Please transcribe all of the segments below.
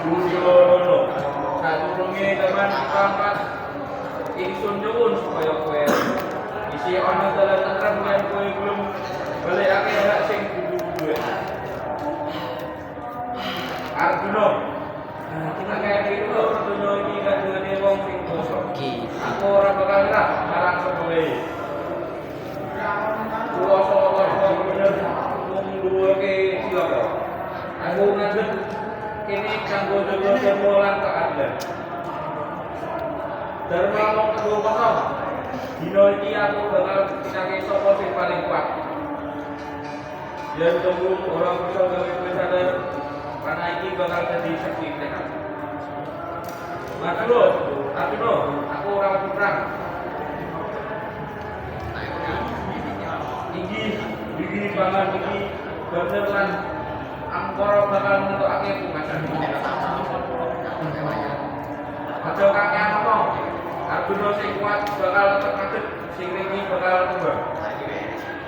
Budiono sadurunge zaman pangkat ingsun nyuwun supaya kowe isi ana dalan tentrem yen kowe belum balekake hak sing duwe. Arjuna kita kaya gitu dunia ini gak duwe wong sing dosa. Aku ora bakal nyerah marang sapa wae. Kuwasa kok bener mung duweke cilaka. Aku ngadeg kene kanggo jaga dharma lan keadilan. Dharma mung kanggo kosong. Dina iki aku bakal pitake sapa sing paling kuat. Yen tunggu ora bisa gawe kowe sadar, karena iki bakal dadi saksi tekad. Arjuna, aku ora wedi perang. Iki banget iki bener lan angkara bakal ngetokake pungkasan. Aja kakean ngomong. Arjuna sing kuat bakal terkaget, sing ringi bakal tumbang.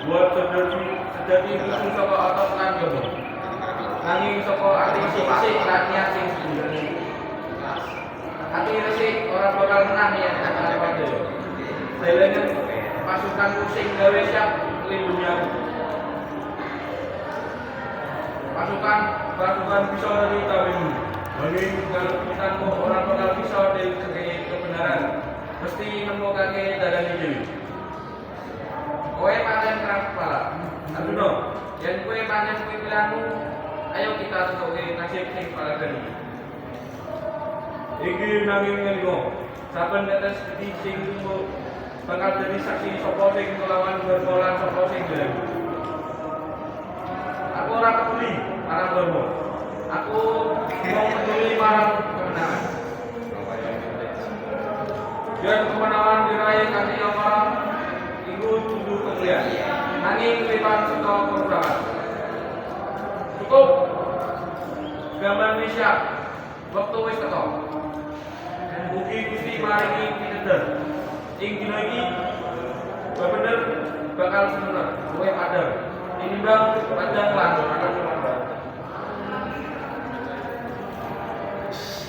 Buat sejati musuh saka otot lan jowo. Nanging saka ati sing lan niat sing sejati. Ati resik ora bakal menang yen ana padha. Delengen pasukan sing gawe siap lindungi aku. Pasukan bisa dari tawimu. Nanging kalau kitanmu ora bakal bisa dari kebenaran. Mesti nemokake dalan iki. Kowe pancen keras kepala. Arjuna, yen kowe pancen kuwi pilihanmu, ayo kita tutuke nasib sing palagani. Iki nanging ngelingo, saben tetes iki sing tunggu bakal dadi saksi sapa sing nglawan berbola sapa sing jelek. Aku ora peduli marang dharma. Aku mau peduli marang kemenangan. Yen kemenangan diraih kanthi orang iku kudu kemuliaan. Nanging lipat saka kerusakan. Cukup. Gambar Indonesia. Waktu wis teko. Mugi Gusti maringi pitedah. Ing dina iki bener bakal seneng, luwih padhang. Tinimbang padhang lan